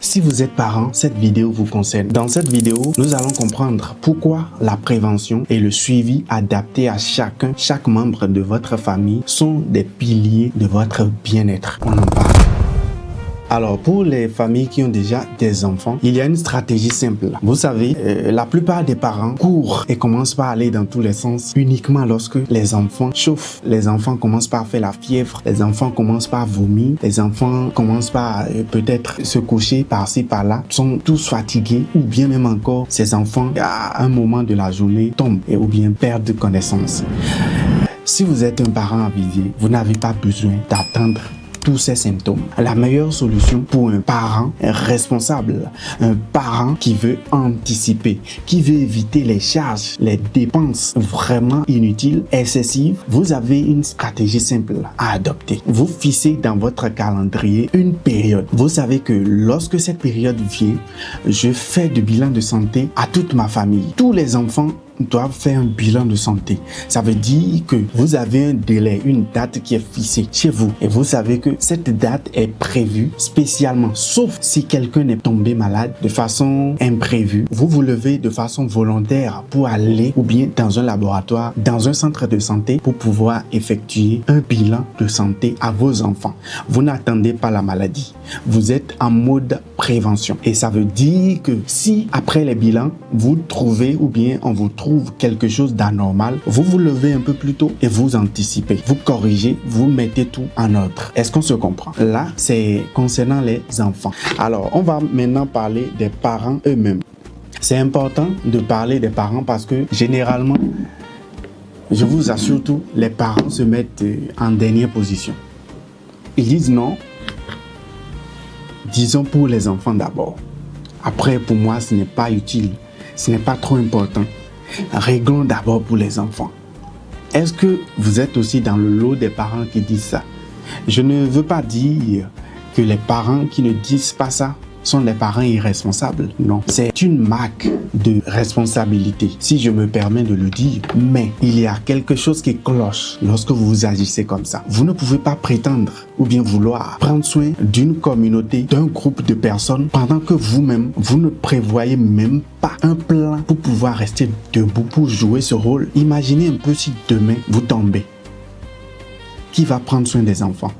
Si vous êtes parent, cette vidéo vous concerne. Dans cette vidéo, nous allons comprendre pourquoi la prévention et le suivi adapté à chaque membre de votre famille sont des piliers de votre bien-être. On en parle. Alors, pour les familles qui ont déjà des enfants, il y a une stratégie simple. Vous savez, la plupart des parents courent et commencent par aller dans tous les sens uniquement lorsque les enfants chauffent. Les enfants commencent par faire la fièvre, les enfants commencent par vomir, les enfants commencent par peut-être se coucher par-ci, par-là, sont tous fatigués ou bien même encore, ces enfants, à un moment de la journée, tombent ou bien perdent connaissance. Si vous êtes un parent avisé, vous n'avez pas besoin d'attendre tous ces symptômes. La meilleure solution pour un parent responsable, un parent qui veut anticiper, qui veut éviter les charges, les dépenses vraiment inutiles, excessives, vous avez une stratégie simple à adopter. Vous fixez dans votre calendrier une période. Vous savez que lorsque cette période vient, je fais de bilan de santé à toute ma famille. Tous les enfants doivent faire un bilan de santé. Ça veut dire que vous avez un délai, une date qui est fixée chez vous. Et vous savez que cette date est prévue spécialement, sauf si quelqu'un est tombé malade de façon imprévue. Vous vous levez de façon volontaire pour aller ou bien dans un laboratoire, dans un centre de santé pour pouvoir effectuer un bilan de santé à vos enfants. Vous n'attendez pas la maladie. Vous êtes en mode prévention. Et ça veut dire que si après les bilans, vous trouvez ou bien on vous trouve quelque chose d'anormal, vous vous levez un peu plus tôt et vous anticipez, vous corrigez, vous mettez tout en ordre. Est-ce qu'on se comprend? Là, c'est concernant les enfants. Alors, on va maintenant parler des parents eux-mêmes. C'est important de parler des parents parce que généralement, je vous assure tout, les parents se mettent en dernière position. Ils disent non, disons pour les enfants d'abord. Après, pour moi, ce n'est pas utile, ce n'est pas trop important. Réglons d'abord pour les enfants. Est-ce que vous êtes aussi dans le lot des parents qui disent ça? Je ne veux pas dire que les parents qui ne disent pas ça sont des parents irresponsables. Non, c'est une marque de responsabilité, si je me permets de le dire. Mais il y a quelque chose qui cloche lorsque vous agissez comme ça. Vous ne pouvez pas prétendre ou bien vouloir prendre soin d'une communauté, d'un groupe de personnes pendant que vous-même, vous ne prévoyez même pas un plan pour pouvoir rester debout pour jouer ce rôle. Imaginez un peu si demain vous tombez. Qui va prendre soin des enfants?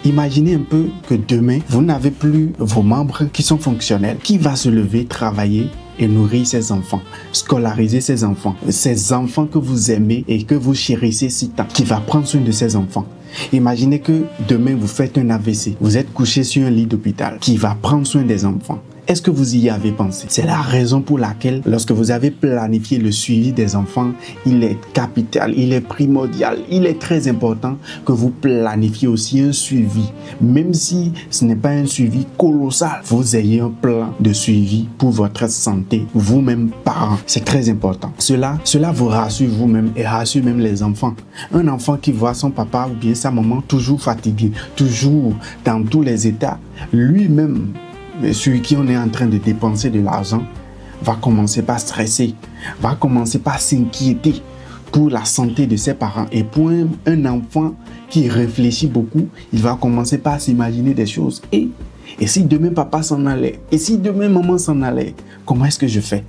Imaginez un peu que demain, vous n'avez plus vos membres qui sont fonctionnels. Qui va se lever, travailler et nourrir ses enfants, scolariser ses enfants que vous aimez et que vous chérissez si tant? Qui va prendre soin de ces enfants? Imaginez que demain, vous faites un AVC. Vous êtes couché sur un lit d'hôpital. Qui va prendre soin des enfants? Est-ce que vous y avez pensé? C'est la raison pour laquelle, lorsque vous avez planifié le suivi des enfants, il est capital, il est primordial, il est très important que vous planifiez aussi un suivi. Même si ce n'est pas un suivi colossal, vous ayez un plan de suivi pour votre santé, vous-même parents. C'est très important. Cela vous rassure vous-même et rassure même les enfants. Un enfant qui voit son papa ou bien sa maman toujours fatigué, toujours dans tous les états, lui-même, celui qui on est en train de dépenser de l'argent va commencer par stresser, va commencer par s'inquiéter pour la santé de ses parents. Et pour un enfant qui réfléchit beaucoup, il va commencer par s'imaginer des choses. Et si demain papa s'en allait? Et si demain maman s'en allait? Comment est-ce que je fais?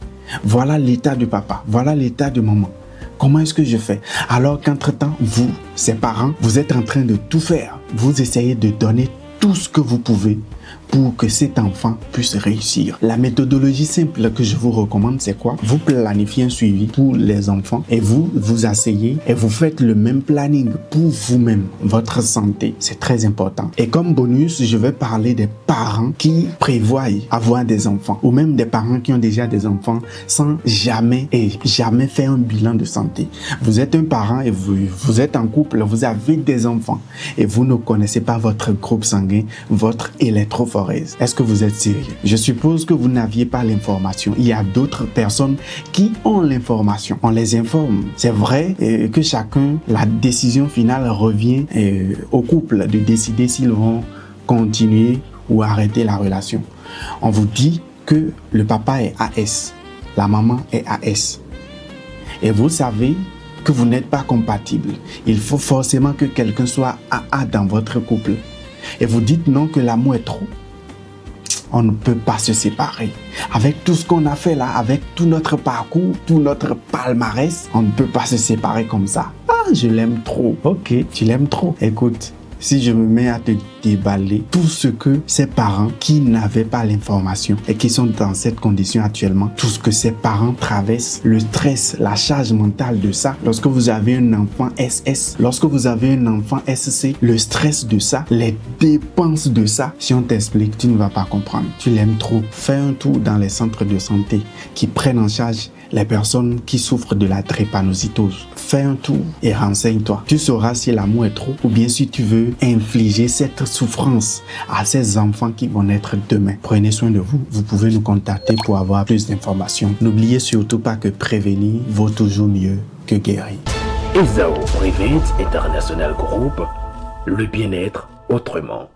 Voilà l'état de papa, voilà l'état de maman. Comment est-ce que je fais? Alors qu'entre-temps, vous, ces parents, vous êtes en train de tout faire. Vous essayez de donner tout ce que vous pouvez pour que cet enfant puisse réussir. La méthodologie simple que je vous recommande, c'est quoi? Vous planifiez un suivi pour les enfants et vous vous asseyez et vous faites le même planning pour vous-même, votre santé. C'est très important. Et comme bonus, je vais parler des parents qui prévoient avoir des enfants ou même des parents qui ont déjà des enfants sans jamais faire un bilan de santé. Vous êtes un parent et vous êtes en couple, vous avez des enfants et vous ne connaissez pas votre groupe sanguin, votre électrophorèse. Est-ce que vous êtes sérieux? Je suppose que vous n'aviez pas l'information. Il y a d'autres personnes qui ont l'information. On les informe. C'est vrai que chacun, la décision finale revient au couple de décider s'ils vont continuer ou arrêter la relation. On vous dit que le papa est AS, la maman est AS. Et vous savez que vous n'êtes pas compatibles. Il faut forcément que quelqu'un soit AA dans votre couple. Et vous dites non, que l'amour est trop. on ne peut pas se séparer. Avec tout ce qu'on a fait là, avec tout notre parcours, tout notre palmarès, on ne peut pas se séparer comme ça. Ah, je l'aime trop. Ok, tu l'aimes trop. Écoute, si je me mets à te déballer tout ce que ces parents qui n'avaient pas l'information et qui sont dans cette condition actuellement, tout ce que ces parents traversent, le stress, la charge mentale de ça, lorsque vous avez un enfant SS, lorsque vous avez un enfant SC, le stress de ça, les dépenses de ça, si on t'explique, tu ne vas pas comprendre. Tu l'aimes trop. Fais un tour dans les centres de santé qui prennent en charge les personnes qui souffrent de la drépanocytose. Fais un tour et renseigne-toi. Tu sauras si l'amour est trop ou bien si tu veux infliger cette souffrance à ces enfants qui vont naître demain. Prenez soin de vous. Vous pouvez nous contacter pour avoir plus d'informations. N'oubliez surtout pas que prévenir vaut toujours mieux que guérir. Ezao Prevent International Group, le bien-être autrement.